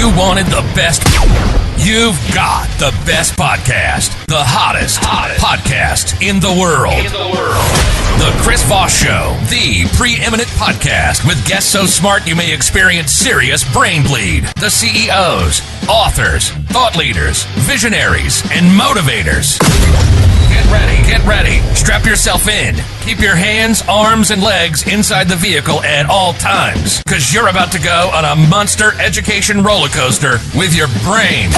you wanted the best, you've got the best podcast. The hottest podcast in the world. The Chris Voss Show, the preeminent podcast with guests so smart you may experience serious brain bleed. The CEOs, authors, thought leaders, visionaries, and motivators. Get ready. Strap yourself in. Keep your hands, arms, and legs inside the vehicle at all times, because you're about to go on a monster education roller coaster with your brain.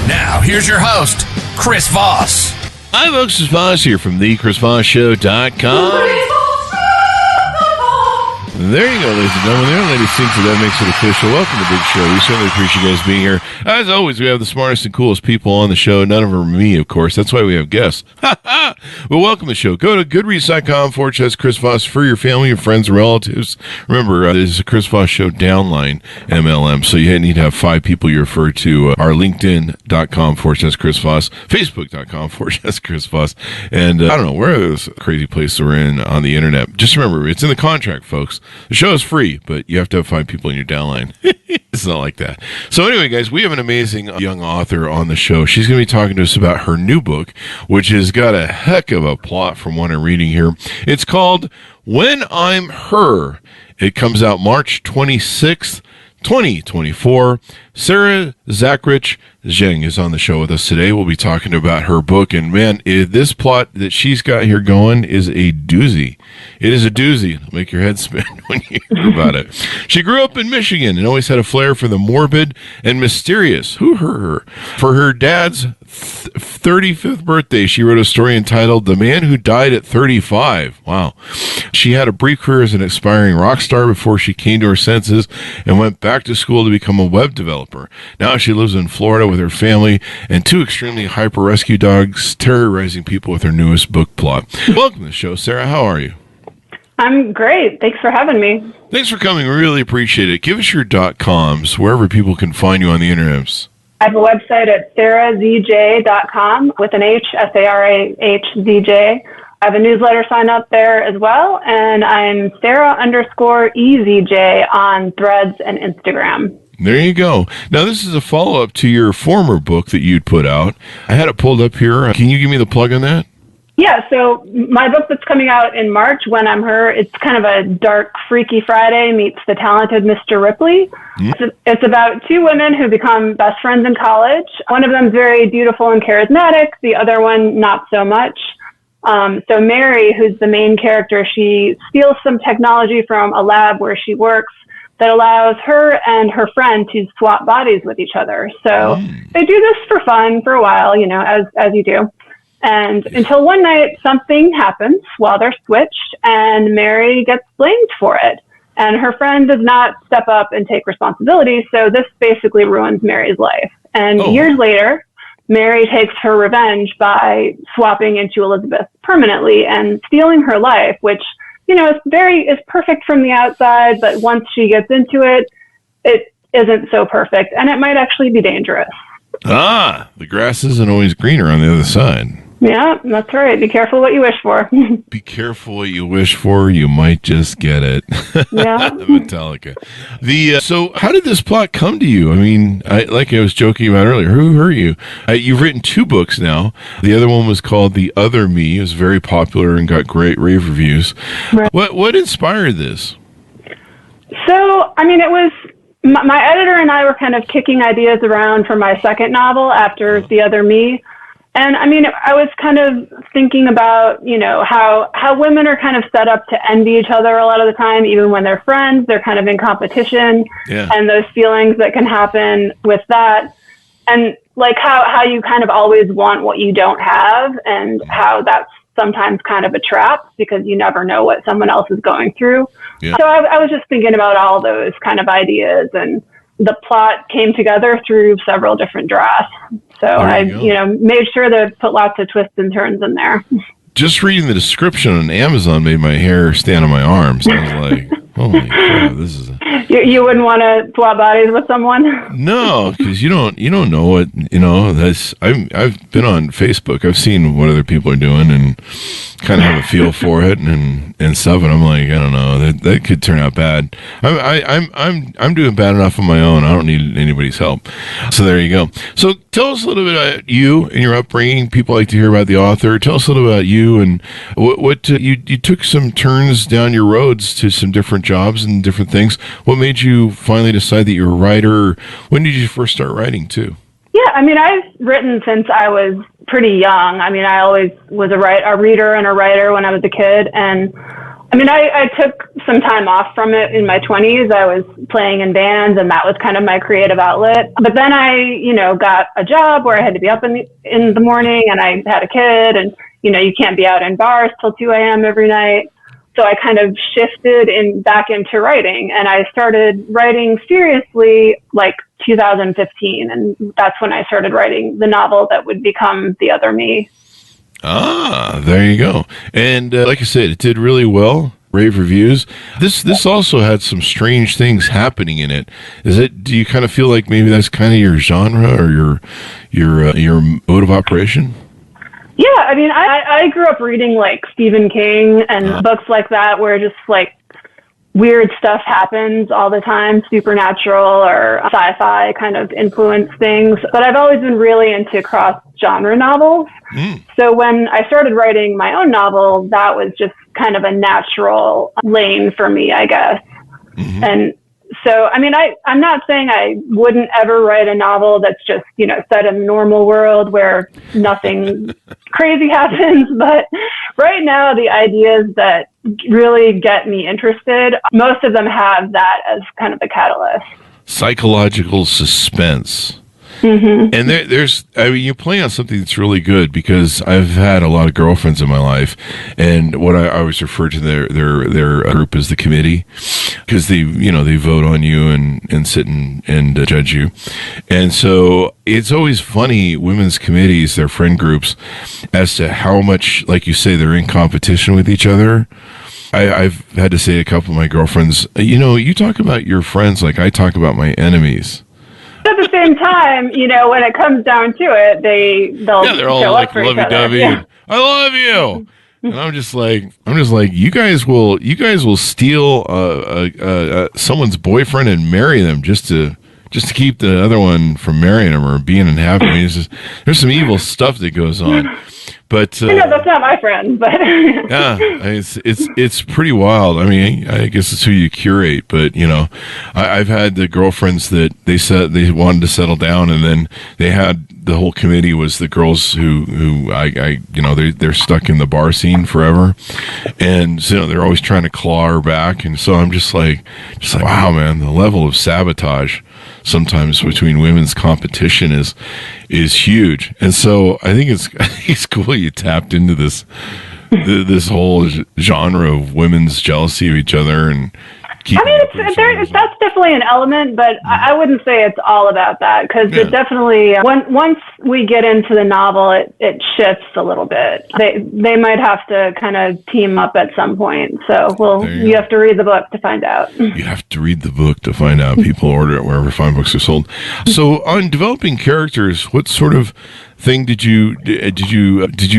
Now, here's your host, Chris Voss. Hi, folks. Chris Voss here from thechrisvossshow.com. There you go, ladies and gentlemen. There, ladies, think that makes it official. Welcome to the big show. We certainly appreciate you guys being here. As always, we have the smartest and coolest people on the show. None of them are me, of course. That's why we have guests. Well, welcome to the show. Go to goodreads.com/Chris Voss for your family, your friends, and relatives. Remember, there's a Chris Voss Show downline, MLM, so you need to have 5 people you refer to. Our LinkedIn.com/Chris Voss, Facebook.com/Chris Voss, and I don't know, where is crazy place we're in on the internet. Just remember, it's in the contract, folks. The show is free, but you have to have 5 people in your downline. It's not like that. So anyway, guys, we have an amazing young author on the show. She's going to be talking to us about her new book, which has got a heck of a plot from what I'm reading here. It's called When I'm Her. It comes out March 26th, 2024. Sarah Zachrich Jeng is on the show with us today. We'll be talking about her book, and man, this plot that she's got here going is a doozy. It is a doozy. It'll make your head spin when you hear about it. She grew up in Michigan and always had a flair for the morbid and mysterious. Her. For her dad's 35th birthday, she wrote a story entitled The Man Who Died at 35. Wow. She had a brief career as an aspiring rock star before she came to her senses and went back to school to become a web developer. Now she lives in Florida with her family and 2 extremely hyper rescue dogs, terrorizing people with her newest book plot. Welcome to the show, Sarah. How are you? I'm great. Thanks for having me. Thanks for coming. We really appreciate it. Give us your .coms, wherever people can find you on the internet. I have a website at sarahzj.com with an H, SARAHZJ. I have a newsletter sign up there as well, and I'm Sarah_EZJ on Threads and Instagram. There you go. Now, this is a follow-up to your former book that you'd put out. I had it pulled up here. Can you give me the plug on that? Yeah, so my book that's coming out in March, When I'm Her, it's kind of a dark, Freaky Friday meets the talented Mr. Ripley. It's about 2 women who become best friends in college. One of them is very beautiful and charismatic. The other one, not so much. So Mary, who's the main character, she steals some technology from a lab where she works that allows her and her friend to swap bodies with each other. So they do this for fun for a while, as you do. And until one night, something happens while they're switched, and Mary gets blamed for it. And her friend does not step up and take responsibility, so this basically ruins Mary's life. And years later, Mary takes her revenge by swapping into Elizabeth permanently and stealing her life, which, is perfect from the outside, but once she gets into it, it isn't so perfect, and it might actually be dangerous. The grass isn't always greener on the other side. Yeah, that's right. Be careful what you wish for. Be careful what you wish for. You might just get it. Yeah. Metallica. So how did this plot come to you? I mean, like I was joking about earlier, who hurt you? You've written 2 books now. The other one was called The Other Me. It was very popular and got great rave reviews. Right. What inspired this? So, it was... My editor and I were kind of kicking ideas around for my second novel after The Other Me. And I was kind of thinking about, how women are kind of set up to envy each other a lot of the time, even when they're friends, they're kind of in competition, and those feelings that can happen with that. And like how you kind of always want what you don't have, and how that's sometimes kind of a trap because you never know what someone else is going through. Yeah. So I was just thinking about all those kind of ideas, and the plot came together through several different drafts. So I made sure to put lots of twists and turns in there. Just reading the description on Amazon made my hair stand on my arms. I was like, Holy crap! This is You wouldn't want to swap bodies with someone? no, because you don't know what That's I've been on Facebook. I've seen what other people are doing and kind of have a feel for it and stuff. And I'm like, I don't know, that could turn out bad. I'm doing bad enough on my own. I don't need anybody's help. So there you go. So tell us a little bit about you and your upbringing. People like to hear about the author. Tell us a little about you and what you took some turns down your roads to some different jobs and different things. What made you finally decide that you're a writer? When did you first start writing too? Yeah, I mean, I've written since I was pretty young. I mean, I always was a reader and a writer when I was a kid. And I mean, I took some time off from it in my 20s. I was playing in bands, and that was kind of my creative outlet. But then I, got a job where I had to be up in the morning, and I had a kid, and, you can't be out in bars till 2 a.m. every night. So I kind of shifted back into writing, and I started writing seriously like 2015. And that's when I started writing the novel that would become The Other Me. Ah, there you go. And like I said, it did really well. Rave reviews. This also had some strange things happening in it. Do you kind of feel like maybe that's kind of your genre or your mode of operation? Yeah, I mean, I grew up reading like Stephen King and books like that where just like weird stuff happens all the time, supernatural or sci-fi kind of influence things. But I've always been really into cross-genre novels. So when I started writing my own novel, that was just kind of a natural lane for me, I guess. Mm-hmm. And so, I mean, I'm not saying I wouldn't ever write a novel that's just, set in the normal world where nothing crazy happens. But right now, the ideas that really get me interested, most of them have that as kind of a catalyst. Psychological suspense. Mm-hmm. And you play on something that's really good because I've had a lot of girlfriends in my life, and what I always refer to their group as the committee, because they vote on you and sit and judge you, and so it's always funny, women's committees, their friend groups, as to how much, like you say, they're in competition with each other. I've had to say to a couple of my girlfriends, you talk about your friends like I talk about my enemies. At the same time, when it comes down to it, they're all like lovey-dovey. Yeah. I love you, and I'm just like, you guys will steal someone's boyfriend and marry them just to keep the other one from marrying them or being unhappy. I mean, there's some evil stuff that goes on. But that's not my friend. But yeah, it's pretty wild. I mean, I guess it's who you curate. But I've had the girlfriends that they said they wanted to settle down, and then they had the whole committee was the girls who they're stuck in the bar scene forever, and so they're always trying to claw her back. And so I'm just like wow, man, the level of sabotage sometimes between women's competition is huge. And so I think it's cool you tapped into this whole genre of women's jealousy of each other and that's definitely an element, but I wouldn't say it's all about that because it definitely once we get into the novel, it shifts a little bit. They might have to kind of team up at some point. So you have to read the book to find out. You have to read the book to find out. People order it wherever fine books are sold. So on developing characters, what sort of thing did you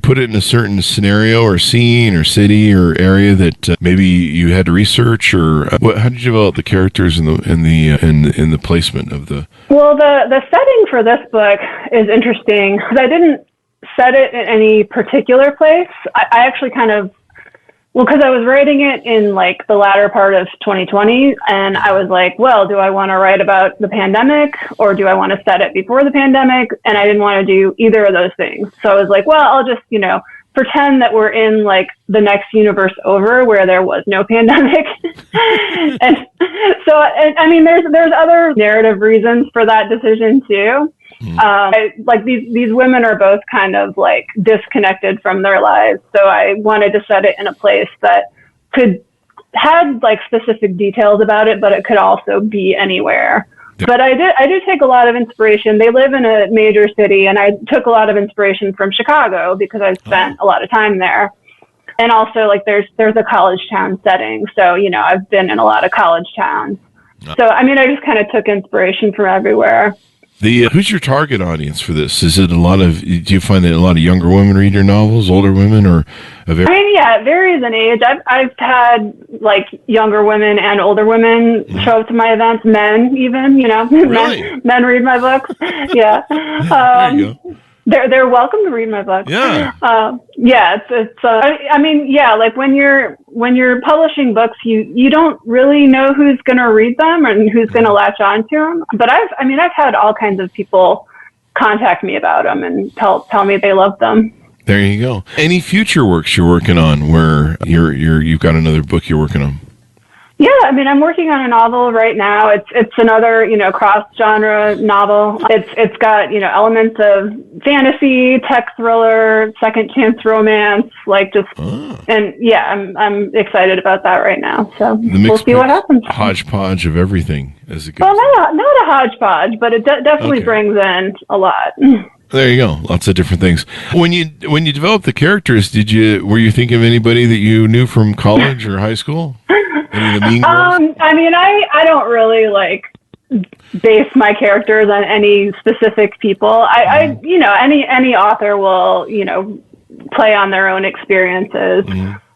put it in a certain scenario or scene or city or area that maybe you had to research, or how did you develop the characters in the placement of the? Well, the setting for this book is interesting because I didn't set it in any particular place. I actually because I was writing it in like the latter part of 2020, and I was like, well, do I want to write about the pandemic or do I want to set it before the pandemic? And I didn't want to do either of those things. So I was like, well, I'll just, pretend that we're in like the next universe over where there was no pandemic. And so, I mean, there's other narrative reasons for that decision too. Like these women are both kind of like disconnected from their lives. So I wanted to set it in a place that had like specific details about it, but it could also be anywhere. But I did take a lot of inspiration. They live in a major city, and I took a lot of inspiration from Chicago because I spent a lot of time there. And also, like, there's a college town setting. So, you know, I've been in a lot of college towns. So, I mean, I just kind of took inspiration from everywhere. Who's your target audience for this? Is it do you find that a lot of younger women read your novels, older women, or I mean, yeah, it varies in age. I've had like younger women and older women show up to my events, men even, you know, Really? men read my books. Yeah. There you go. They're welcome to read my books. Yeah. Yeah, I mean, yeah, like when you're publishing books, you don't really know who's going to read them and who's going to latch on to them. But I've had all kinds of people contact me about them and tell me they love them. There you go. Any future works you're working on where you've got another book you're working on? Yeah, I mean, I'm working on a novel right now. It's another, you know, cross-genre novel. It's got, you know, elements of fantasy, tech thriller, second chance romance, like just, and yeah, I'm excited about that right now. So we'll see what happens. Hodgepodge of everything as it goes. Well, not a hodgepodge, but it definitely brings in a lot. There you go. Lots of different things. When you developed the characters, were you thinking of anybody that you knew from college or high school? Any of the mean girls? I mean, I don't really like base my characters on any specific people. I you know, any author will, you know, play on their own experiences.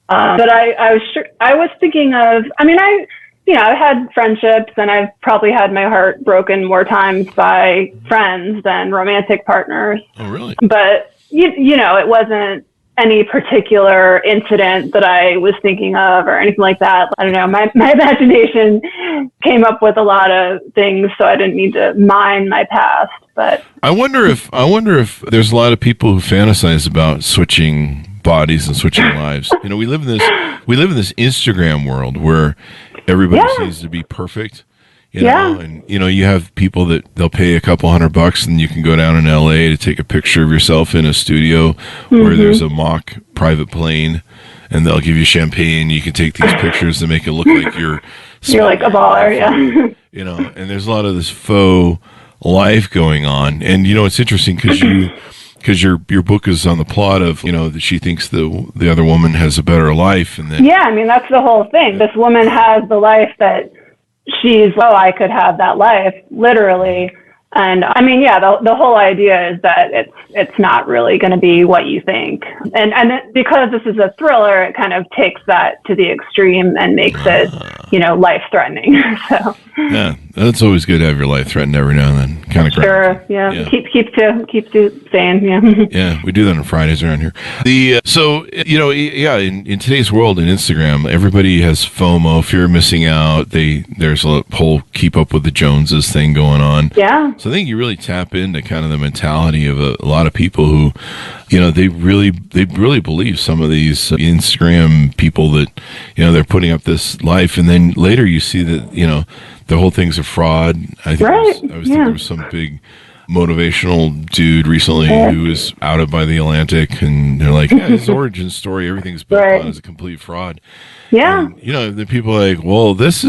But I was thinking of, I mean, I've had friendships and I've probably had my heart broken more times by friends than romantic partners. Oh, really? But you know, it wasn't any particular incident that I was thinking of or anything like that. I don't know. My imagination came up with a lot of things, so I didn't need to mine my past. But I wonder if there's a lot of people who fantasize about switching bodies and switching lives. You know, we live in this Instagram world where everybody seems to be perfect. You know, and you know, you have people that they'll pay a couple $100 and you can go down in LA to take a picture of yourself in a studio where there's a mock private plane and they'll give you champagne. You can take these pictures to make it look like you're like a baller, yeah. You know, and there's a lot of this faux life going on. And you know, it's interesting because your book is on the plot of, you know, that she thinks the other woman has a better life, and then I mean, that's the whole thing. This woman has the life that I could have that life, literally. And I mean, yeah, the whole idea is that it's not really going to be what you think. And because this is a thriller, it kind of takes that to the extreme and makes it, you know, life-threatening. So yeah, that's always good to have your life threatened every now and then. Kind of sure, yeah. Keeps you sane, yeah. Yeah, we do that on Fridays around here. So you know, yeah, in today's world in Instagram, everybody has FOMO, fear of missing out. There's a whole keep up with the Joneses thing going on. Yeah. So I think you really tap into kind of the mentality of a lot of people who, you know, they really believe some of these Instagram people that, you know, they're putting up this life, and then later you see that, you know, the whole thing's a fraud. I think I was thinking there was some big motivational dude recently who was outed by the Atlantic, and they're like, yeah, his origin story, everything's built on as a complete fraud. Yeah. And, you know, the people are like, well, this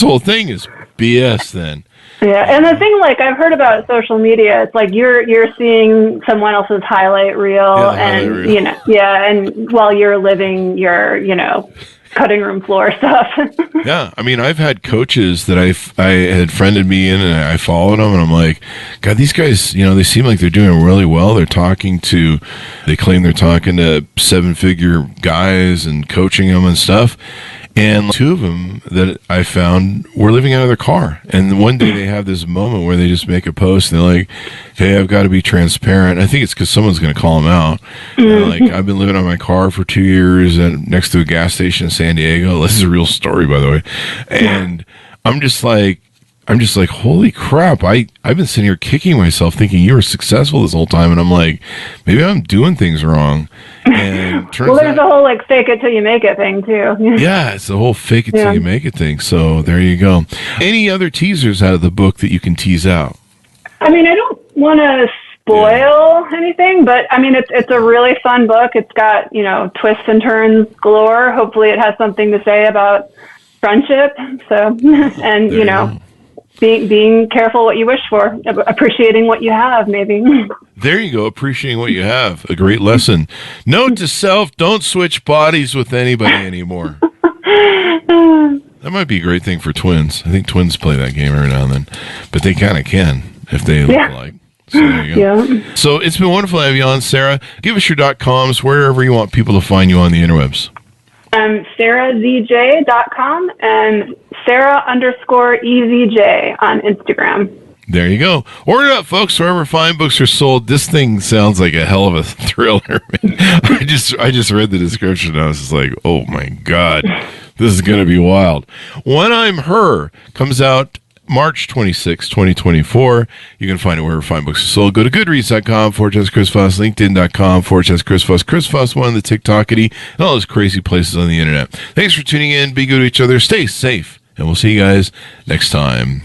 whole thing is BS then. Yeah, and the thing, like, I've heard about social media, it's like you're seeing someone else's highlight reel, you know, and while you're living your, you know, cutting room floor stuff. Yeah, I mean, I've had coaches that I had friended me in, and I followed them, and I'm like, God, these guys, you know, they seem like they're doing really well. They claim they're talking to 7-figure guys and coaching them and stuff. And 2 of them that I found were living out of their car. And one day they have this moment where they just make a post and they're like, hey, I've got to be transparent. I think it's because someone's going to call them out. And like, I've been living on my car for 2 years next to a gas station in San Diego. This is a real story, by the way. And I'm just like, holy crap. I've been sitting here kicking myself thinking you were successful this whole time. And I'm like, maybe I'm doing things wrong. And turns there's the whole like fake it till you make it thing too. Yeah, it's the whole fake it till you make it thing. So there you go. Any other teasers out of the book that you can tease out? I mean, I don't want to spoil anything, but I mean, it's a really fun book. It's got, you know, twists and turns galore. Hopefully it has something to say about friendship. So, and, you know, being careful what you wish for, appreciating what you have, maybe. There you go. Appreciating what you have. A great lesson. Note to self, don't switch bodies with anybody anymore. That might be a great thing for twins. I think twins play that game every now and then, but they kind of can if they look alike. So there you go. Yeah. So it's been wonderful to have you on, Sarah. Give us your .coms, wherever you want people to find you on the interwebs. SarahZJ.com and Sarah_EZJ on Instagram. There you go. Order it up, folks, wherever fine books are sold. This thing sounds like a hell of a thriller. I just read the description and I was just like, oh my God, this is going to be wild. When I'm Her comes out March 26, 2024. You can find it wherever fine books are sold. Go to goodreads.com/Chris Voss, linkedin.com/Chris Voss, Chris Voss one, the TikTokity, and all those crazy places on the internet. Thanks for tuning in. Be good to each other. Stay safe. And we'll see you guys next time.